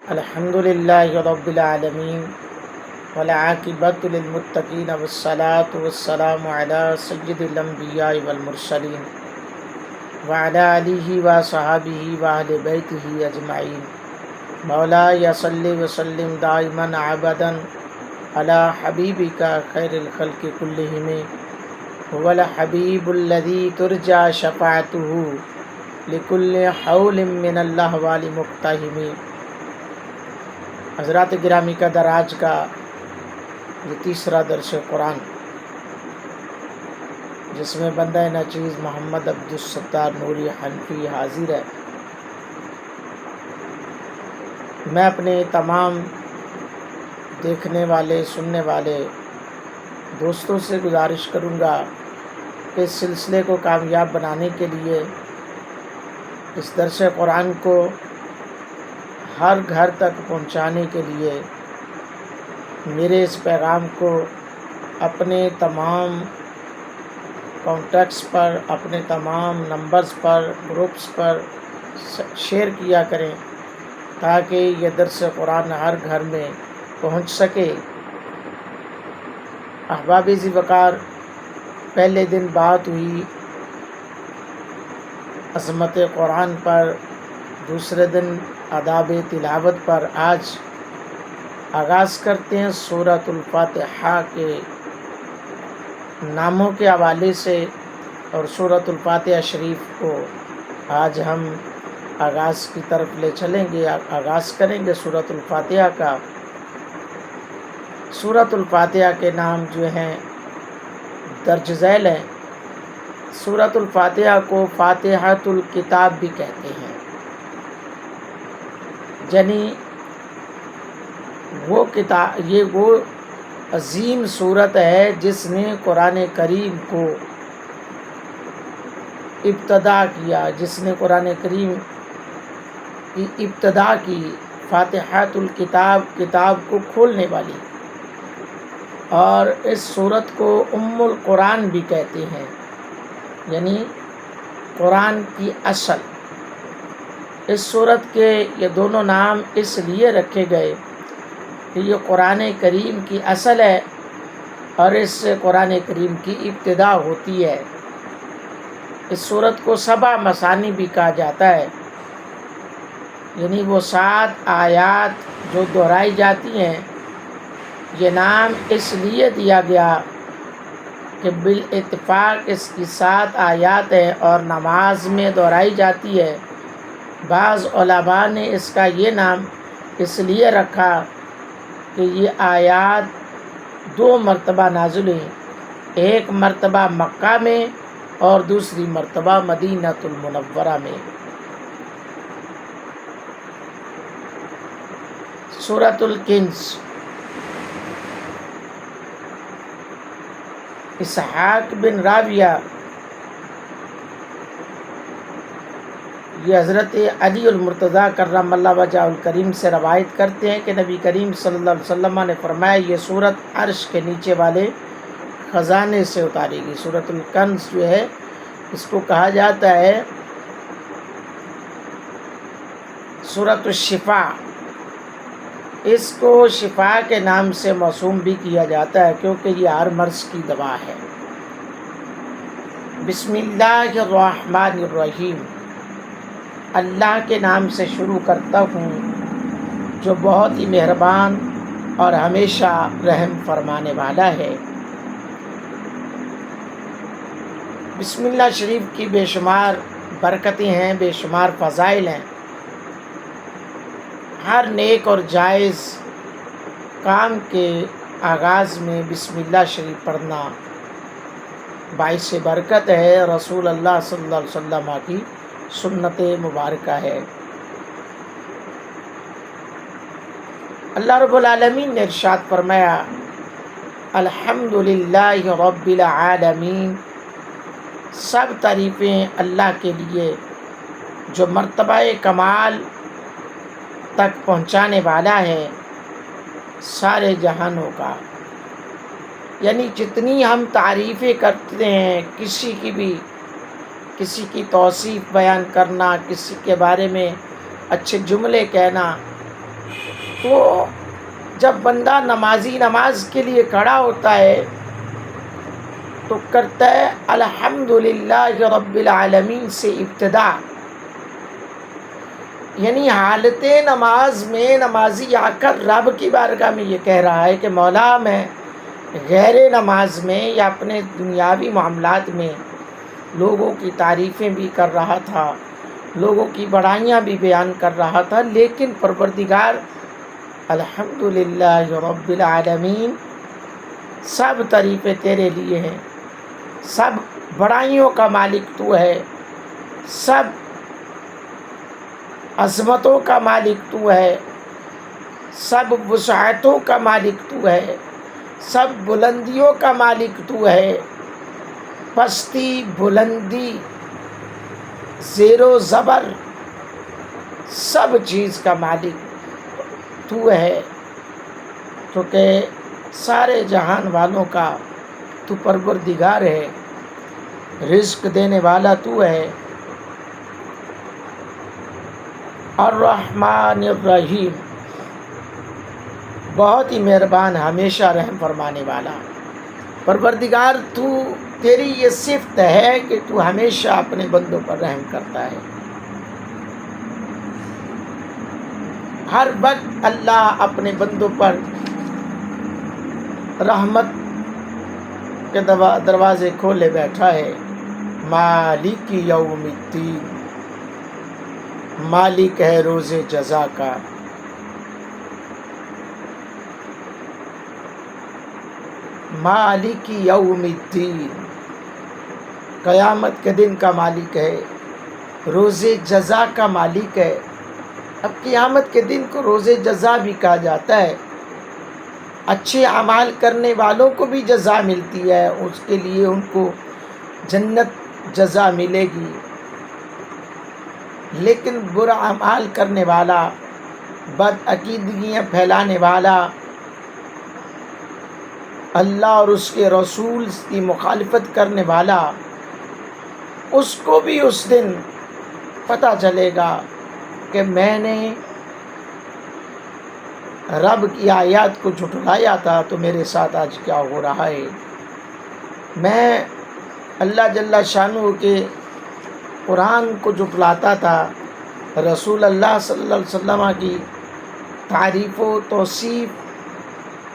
الحمد للہ رب العالمین والعاقبۃ للمتقین والصلاة والسلام علی سید الانبیاء والمرسلین وعلی آلہ وصحبہ واہل بیتہ اجمعین۔ مولایا صلی وسلم دائما ابدا علی حبیبک خیر الخلق کلہم هو الحبیب الذی ترجى شفاعتہ لکل حول من الاحوال مقتحم۔ حضرات گرامی کا دراج کا یہ تیسرا درس قرآن، جس میں بندہ ناچیز محمد عبدالستار نوری حنفی حاضر ہے۔ میں اپنے تمام دیکھنے والے سننے والے دوستوں سے گزارش کروں گا کہ اس سلسلے کو کامیاب بنانے کے لیے اس درس قرآن کو ہر گھر تک پہنچانے کے لیے میرے اس پیغام کو اپنے تمام کانٹیکٹس پر، اپنے تمام نمبرز پر، گروپس پر شیئر کیا کریں تاکہ یہ درس قرآن ہر گھر میں پہنچ سکے۔ احباب ذی وقار، پہلے دن بات ہوئی عظمت قرآن پر، دوسرے دن آداب تلاوت پر۔ آج آغاز کرتے ہیں سورۃ الفاتحہ کے ناموں کے حوالے سے، اور سورۃ الفاتحہ شریف کو آج ہم آغاز کی طرف لے چلیں گے، آغاز کریں گے سورۃ الفاتحہ کا۔ سورۃ الفاتحہ کے نام جو ہیں درج ذیل ہیں۔ سورۃ الفاتحہ کو فاتحۃ الکتاب بھی کہتے ہیں، یعنی یہ وہ عظیم سورت ہے جس نے قرآن کریم کو ابتدا کیا، جس نے قرآن کریم کی ابتدا کی۔ فاتحۃ الکتاب، کتاب کو کھولنے والی، اور اس سورت کو ام القرآن بھی کہتے ہیں، یعنی قرآن کی اصل۔ اس سورت کے یہ دونوں نام اس لیے رکھے گئے کہ یہ قرآن کریم کی اصل ہے اور اس سے قرآن کریم کی ابتدا ہوتی ہے۔ اس سورت کو سبع مثانی بھی کہا جاتا ہے، یعنی وہ 7 آیات جو دہرائی جاتی ہیں۔ یہ نام اس لیے دیا گیا کہ بالاتفاق اس کی 7 آیات ہیں اور نماز میں دہرائی جاتی ہے۔ بعض علماء نے اس کا یہ نام اس لیے رکھا کہ یہ آیات 2 مرتبہ نازل ہوئی، ایک مرتبہ مکہ میں اور دوسری مرتبہ مدینہ المنورہ میں۔ سورۃ الکنز، اسحاق بن راویہ یہ حضرت علی المرتضیٰ کرم اللہ وجہہ الکریم سے روایت کرتے ہیں کہ نبی کریم صلی اللہ علیہ وسلم نے فرمایا یہ سورت عرش کے نیچے والے خزانے سے اتاری گئی۔ سورۃ الکنز جو ہے اس کو کہا جاتا ہے سورۃ الشفاء۔ اس کو شفاء کے نام سے موسوم بھی کیا جاتا ہے کیونکہ یہ ہر مرض کی دوا ہے۔ بسم اللہ الرحمن الرحیم، اللہ کے نام سے شروع کرتا ہوں جو بہت ہی مہربان اور ہمیشہ رحم فرمانے والا ہے۔ بسم اللہ شریف کی بے شمار برکتیں ہیں، بے شمار فضائل ہیں۔ ہر نیک اور جائز کام کے آغاز میں بسم اللہ شریف پڑھنا باعث برکت ہے، رسول اللہ صلی اللہ علیہ وسلم کی سنت مبارکہ ہے۔ اللہ رب العالمین نے ارشاد فرمایا الحمدللہ رب العالمین، سب تعریفیں اللہ کے لیے جو مرتبہ کمال تک پہنچانے والا ہے سارے جہانوں کا۔ یعنی جتنی ہم تعریفیں کرتے ہیں، کسی کی توصیف بیان کرنا، کسی کے بارے میں اچھے جملے کہنا، تو جب بندہ نمازی نماز کے لیے کھڑا ہوتا ہے تو کرتا ہے الحمدللہ رب العالمین سے ابتدا، یعنی حالت نماز میں نمازی آ کر رب کی بارگاہ میں یہ کہہ رہا ہے کہ مولا میں غیر نماز میں یا اپنے دنیاوی معاملات میں لوگوں کی تعریفیں بھی کر رہا تھا، لوگوں کی بڑائیاں بھی بیان کر رہا تھا، لیکن پروردگار الحمدللہ رب العالمین، سب تعریفیں تیرے لیے ہیں، سب بڑائیوں کا مالک تو ہے، سب عظمتوں کا مالک تو ہے، سب وسعتوں کا مالک تو ہے، سب بلندیوں کا مالک تو ہے، پستی بلندی زیر و زبر سب چیز کا مالک تو ہے، کیونکہ سارے جہان والوں کا تو پروردگار ہے، رزق دینے والا تو ہے، الرحمن الرحیم، بہت ہی مہربان، ہمیشہ رحم فرمانے والا۔ پروردگار تو تیری یہ صفت ہے کہ تو ہمیشہ اپنے بندوں پر رحم کرتا ہے، ہر وقت اللہ اپنے بندوں پر رحمت کے دروازے کھولے بیٹھا ہے۔ مالک یوم الدین، مالک ہے روز جزا کا، مالک یوم الدین، قیامت کے دن کا مالک ہے، روز جزا کا مالک ہے۔ اب قیامت کے دن کو روز جزا بھی کہا جاتا ہے، اچھے اعمال کرنے والوں کو بھی جزا ملتی ہے، اس کے لیے ان کو جنت جزا ملے گی، لیکن برا اعمال کرنے والا، بد عقیدگیاں پھیلانے والا، اللہ اور اس کے رسول کی مخالفت کرنے والا، اس کو بھی اس دن پتہ چلے گا کہ میں نے رب کی آیات کو جھٹلایا تھا تو میرے ساتھ آج کیا ہو رہا ہے۔ میں اللہ جل شانہ کے قرآن کو جھٹلاتا تھا، رسول اللہ صلی اللہ علیہ وسلم کی تعریف و توصیف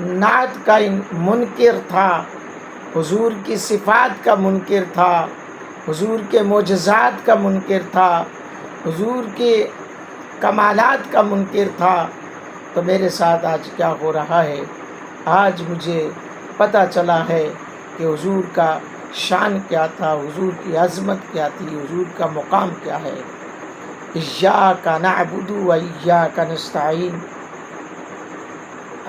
نعت کا منکر تھا، حضور کی صفات کا منکر تھا، حضور کے معجزات کا منکر تھا، حضور کے کمالات کا منکر تھا، تو میرے ساتھ آج کیا ہو رہا ہے۔ آج مجھے پتہ چلا ہے کہ حضور کا شان کیا تھا، حضور کی عظمت کیا تھی، حضور کا مقام کیا ہے۔ ایاک نعبد و ایاک نستعین،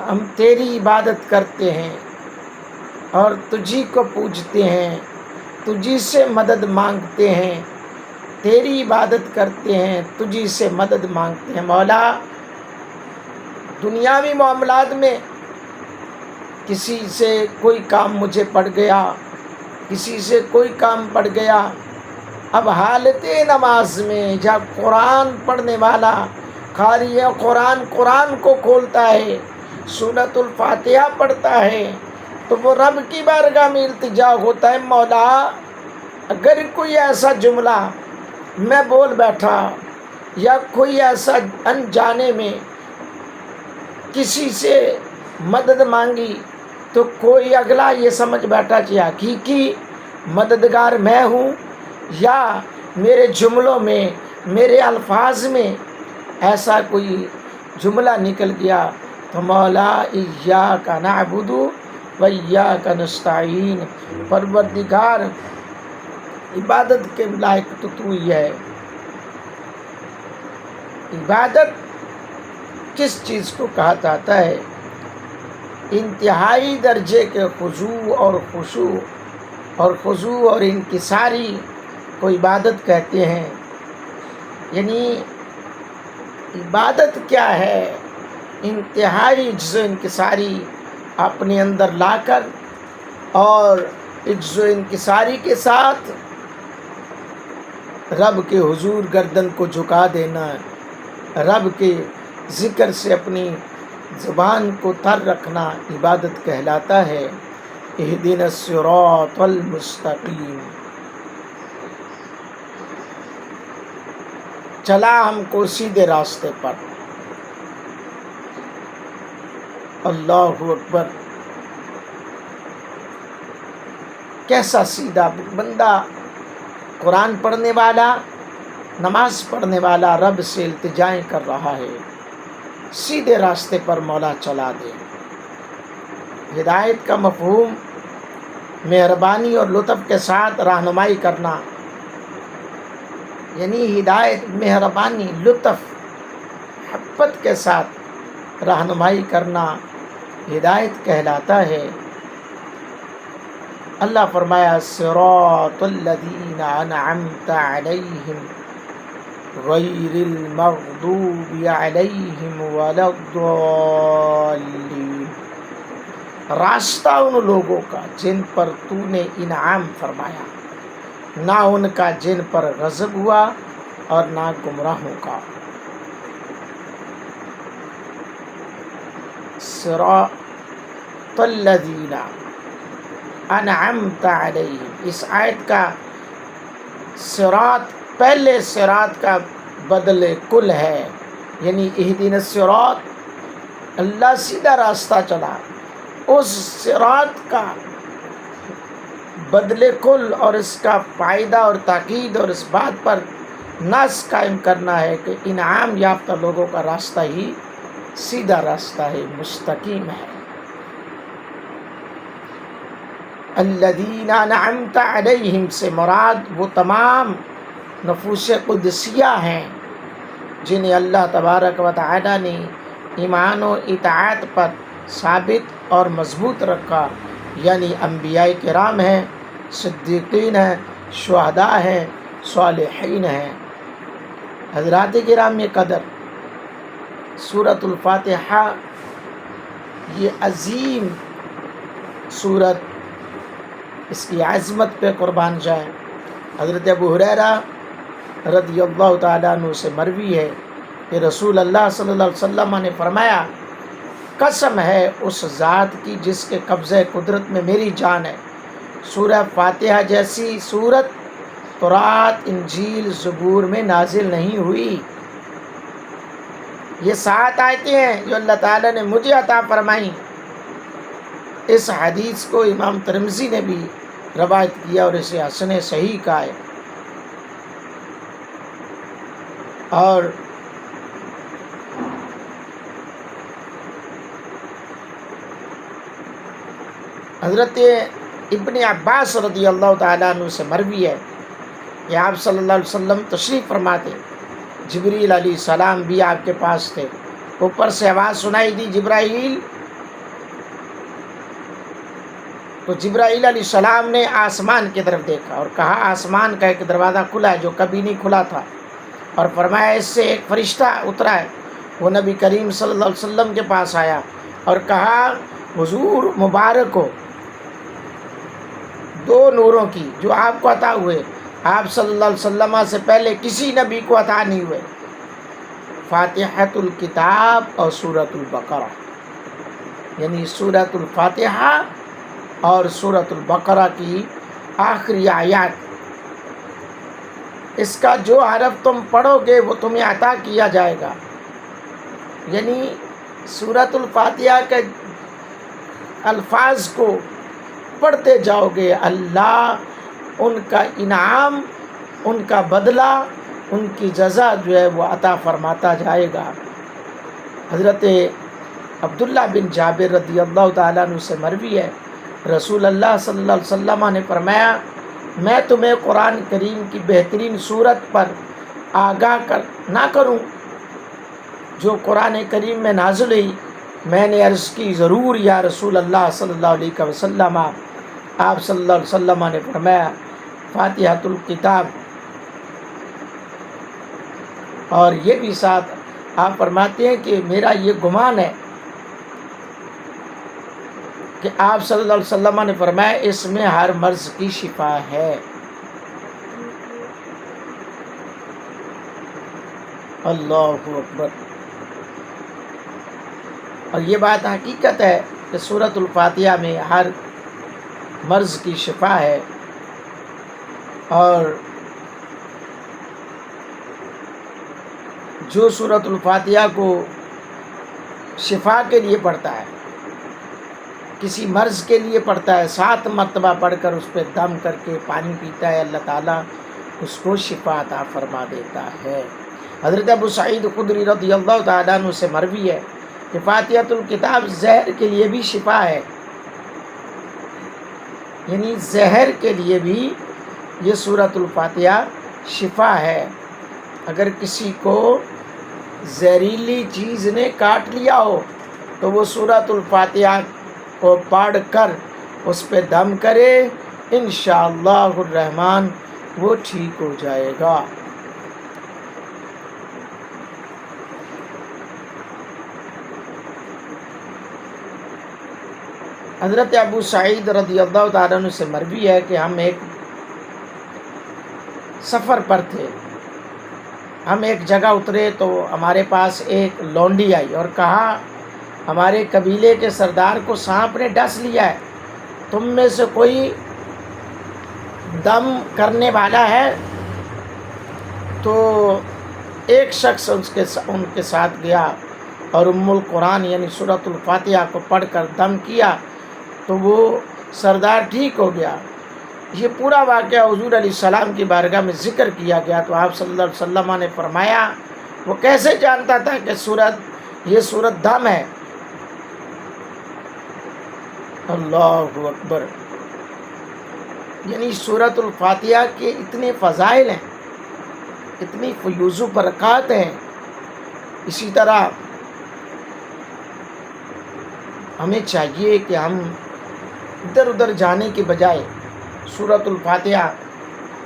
ہم تیری عبادت کرتے ہیں اور تجھی کو پوجتے ہیں، تجھی سے مدد مانگتے ہیں، تیری عبادت کرتے ہیں، تجھی سے مدد مانگتے ہیں۔ مولا، دنیاوی معاملات میں کسی سے کوئی کام مجھے پڑ گیا، کسی سے کوئی کام پڑ گیا، اب حالت نماز میں جب قرآن پڑھنے والا قاری قرآن قرآن کو کھولتا ہے، سورۃ الفاتحہ پڑھتا ہے، تو وہ رب کی بارگاہ میں التجا ہوتا ہے، مولا اگر کوئی ایسا جملہ میں بول بیٹھا یا کوئی ایسا انجانے میں کسی سے مدد مانگی تو کوئی اگلا یہ سمجھ بیٹھا کہ حقیقی مددگار میں ہوں، یا میرے جملوں میں، میرے الفاظ میں ایسا کوئی جملہ نکل گیا، تو مولا ایاک نعبد و ایاک نستعین، پروردگار عبادت کے لائق تو تو ہی ہے۔ عبادت کس چیز کو کہا جاتا ہے؟ انتہائی درجے کے خضوع اور خشوع اور انکساری کو عبادت کہتے ہیں۔ یعنی عبادت کیا ہے؟ انتہائی عجز و انکساری اپنے اندر لا کر اور عجز و انکساری کے ساتھ رب کے حضور گردن کو جھکا دینا، رب کے ذکر سے اپنی زبان کو تر رکھنا عبادت کہلاتا ہے۔ اہدنا الصراط المستقیم، چلا ہم کو سیدھے راستے پر۔ اللہ اکبر، کیسا سیدھا بندہ، قرآن پڑھنے والا، نماز پڑھنے والا رب سے التجائیں کر رہا ہے، سیدھے راستے پر مولا چلا دے۔ ہدایت کا مفہوم مہربانی اور لطف کے ساتھ رہنمائی کرنا، یعنی ہدایت مہربانی، لطف، محبت کے ساتھ رہنمائی کرنا ہدایت کہلاتا ہے۔ اللہ فرمایا صراط الذین انعمت علیہم غیر المغضوب علیہم ولا الضالین، راستہ ان لوگوں کا جن پر تو نے انعام فرمایا، نہ ان کا جن پر غضب ہوا اور نہ گمراہوں کا۔ صراط الذین انعمت علیہم، اس آیت کا صراط پہلے صراط کا بدل کل ہے، یعنی اہدنا الصراط، اللہ سیدھا راستہ چلا، اس صراط کا بدل کل اور اس کا فائدہ اور تاکید اور اس بات پر نص قائم کرنا ہے کہ انعام یافتہ لوگوں کا راستہ ہی سیدھا راستہ ہے، مستقیم ہے۔ الذین انعمت علیہم سے مراد وہ تمام نفوس قدسیہ ہیں جنہیں اللہ تبارک و تعالی نے ایمان و اطاعت پر ثابت اور مضبوط رکھا، یعنی انبیاء کرام ہیں، صدیقین ہیں، شہداء ہیں، صالحین ہیں۔ حضرات کرام قدر، سورۃ الفاتحہ یہ عظیم سورت، اس کی عظمت پہ قربان جائیں۔ حضرت ابو ہریرہ رضی اللہ تعالیٰ عنہ سے مروی ہے کہ رسول اللہ صلی اللہ علیہ وسلم نے فرمایا، قسم ہے اس ذات کی جس کے قبضہ قدرت میں میری جان ہے، سورہ فاتحہ جیسی سورت تورات، انجیل، زبور میں نازل نہیں ہوئی۔ یہ 7 آیتیں ہیں جو اللہ تعالیٰ نے مجھے عطا فرمائیں۔ اس حدیث کو امام ترمذی نے بھی روایت کیا اور اسے حسن صحیح کہا ہے۔ اور حضرت ابن عباس رضی اللہ تعالیٰ عنہ سے مروی ہے کہ آپ صلی اللہ علیہ وسلم تشریف فرماتے، جبریل علیہ السلام بھی آپ کے پاس تھے، اوپر سے آواز سنائی دی جبرائیل، تو جبرائیل علیہ السلام نے آسمان کی طرف دیکھا اور کہا آسمان کا ایک دروازہ کھلا ہے جو کبھی نہیں کھلا تھا، اور فرمایا اس سے ایک فرشتہ اترا ہے، وہ نبی کریم صلی اللہ علیہ وسلم کے پاس آیا اور کہا حضور مبارک ہو 2 نوروں کی جو آپ کو عطا ہوئے، آپ صلی اللہ علیہ وسلم سے پہلے کسی نبی کو عطا نہیں ہوئے، فاتحۃ الکتاب اور سورۃ البقرہ، یعنی سورۃ الفاتحہ اور سورۃ البقرہ کی آخری آیات، اس کا جو حرف تم پڑھو گے وہ تمہیں عطا کیا جائے گا، یعنی سورۃ الفاتحہ کے الفاظ کو پڑھتے جاؤ گے، اللہ ان کا انعام، ان کا بدلہ، ان کی جزا جو ہے وہ عطا فرماتا جائے گا۔ حضرت عبداللہ بن جابر رضی اللہ تعالیٰ عنہ سے مروی ہے، رسول اللہ صلی اللہ علیہ وسلم نے فرمایا، میں تمہیں قرآن کریم کی بہترین صورت پر آگاہ نہ کروں جو قرآن کریم میں نازل ہوئی؟ میں نے عرض کی ضرور یا رسول اللہ صلی اللہ علیہ وسلم۔ آپ صلی اللہ علیہ وسلم نے فرمایا فاتحۃ الکتاب، اور یہ بھی ساتھ آپ فرماتے ہیں کہ میرا یہ گمان ہے کہ آپ صلی اللہ علیہ وسلم نے فرمایا اس میں ہر مرض کی شفا ہے۔ اللہ اکبر۔ اور یہ بات حقیقت ہے کہ سورۃ الفاتحہ میں ہر مرض کی شفا ہے، اور جو سورۃ الفاتحہ کو شفا کے لیے پڑھتا ہے، کسی مرض کے لیے پڑھتا ہے، 7 مرتبہ پڑھ کر اس پہ دم کر کے پانی پیتا ہے، اللہ تعالیٰ اس کو شفا عطا فرما دیتا ہے۔ حضرت ابو سعید خدری رضی اللہ تعالیٰ عنہ سے مروی ہے کہ فاتحۃ الکتاب زہر کے لیے بھی شفا ہے، یعنی زہر کے لیے بھی یہ سورۃ الفاتحہ شفا ہے۔ اگر کسی کو زہریلی چیز نے کاٹ لیا ہو تو وہ سورۃ الفاتحہ کو پڑھ کر اس پہ دم کرے، انشاءاللہ الرحمن وہ ٹھیک ہو جائے گا۔ حضرت ابو سعید رضی اللہ تعالیٰ عنہ سے مروی ہے کہ ہم ایک سفر پر تھے، ہم ایک جگہ اترے تو ہمارے پاس ایک لونڈی آئی اور کہا ہمارے قبیلے کے سردار کو سانپ نے ڈس لیا ہے، تم میں سے کوئی دم کرنے والا ہے؟ تو ایک شخص ان کے ساتھ گیا اور ام القرآن یعنی سورۃ الفاتحہ کو پڑھ کر دم کیا تو وہ سردار ٹھیک ہو گیا۔ یہ پورا واقعہ حضور علیہ السلام کی بارگاہ میں ذکر کیا گیا تو آپ صلی اللہ علیہ وسلم نے فرمایا وہ کیسے جانتا تھا کہ یہ سورت دم ہے؟ اللہ اکبر! یعنی سورۃ الفاتحہ کے اتنے فضائل ہیں، اتنی فیوز و برکات ہیں۔ اسی طرح ہمیں چاہیے کہ ہم ادھر ادھر جانے کے بجائے سورۃ الفاتحہ،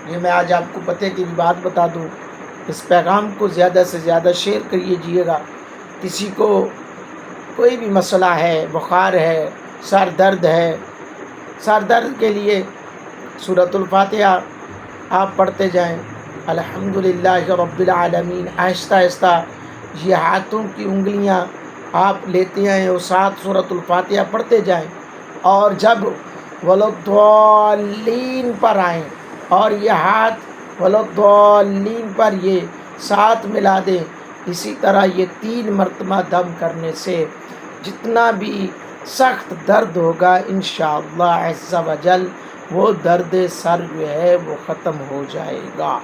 یہ میں آج آپ کو پتہ کی بھی بات بتا دوں، اس پیغام کو زیادہ سے زیادہ شیئر کریے گا۔ کسی کو کوئی بھی مسئلہ ہے، بخار ہے، سر درد ہے، سر درد کے لیے سورۃ الفاتحہ آپ پڑھتے جائیں، الحمدللہ رب العالمین، آہستہ آہستہ یہ ہاتھوں کی انگلیاں آپ لیتے ہیں اور ساتھ سورۃ الفاتحہ پڑھتے جائیں، اور جب ولضالین پر آئیں اور یہ ہاتھ ولضالین پر یہ ساتھ ملا دیں، اسی طرح یہ 3 مرتبہ دم کرنے سے جتنا بھی سخت درد ہوگا انشاءاللہ عز و جل وہ درد سر جو ہے وہ ختم ہو جائے گا۔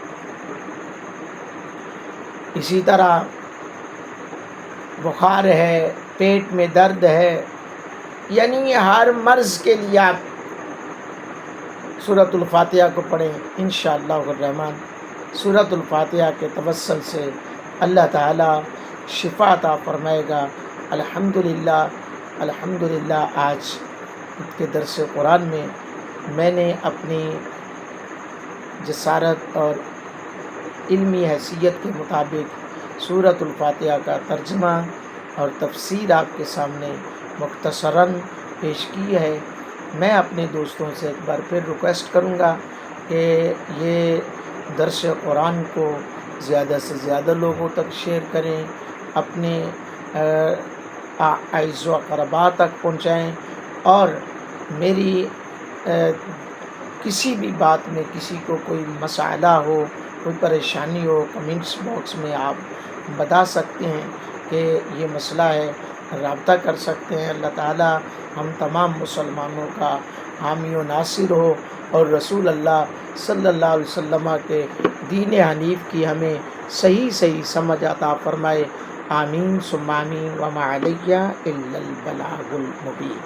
اسی طرح بخار ہے، پیٹ میں درد ہے، یعنی ہر مرض کے لیے آپ سورۃ الفاتحہ کو پڑھیں، انشاءاللہ الرحمن سورۃ الفاتحہ کے توسل سے اللہ تعالی شفا عطا فرمائے گا۔ الحمدللہ الحمدللہ آج کے درس قرآن میں نے اپنی جسارت اور علمی حیثیت کے مطابق سورۃ الفاتحہ کا ترجمہ اور تفسیر آپ کے سامنے مختصراً پیش کی ہے۔ میں اپنے دوستوں سے ایک بار پھر ریکویسٹ کروں گا کہ یہ درس قرآن کو زیادہ سے زیادہ لوگوں تک شیئر کریں، اپنے اعز و اقربا تک پہنچائیں، اور میری کسی بھی بات میں کسی کو کوئی مسئلہ ہو، کوئی پریشانی ہو، کمنٹس باکس میں آپ بتا سکتے ہیں کہ یہ مسئلہ ہے، رابطہ کر سکتے ہیں۔ اللہ تعالی ہم تمام مسلمانوں کا حامی و ناصر ہو اور رسول اللہ صلی اللہ علیہ وسلم کے دین حنیف کی ہمیں صحیح سمجھ عطا فرمائے۔ آمین ثم آمین وما علیہ الا البلاغ المبین۔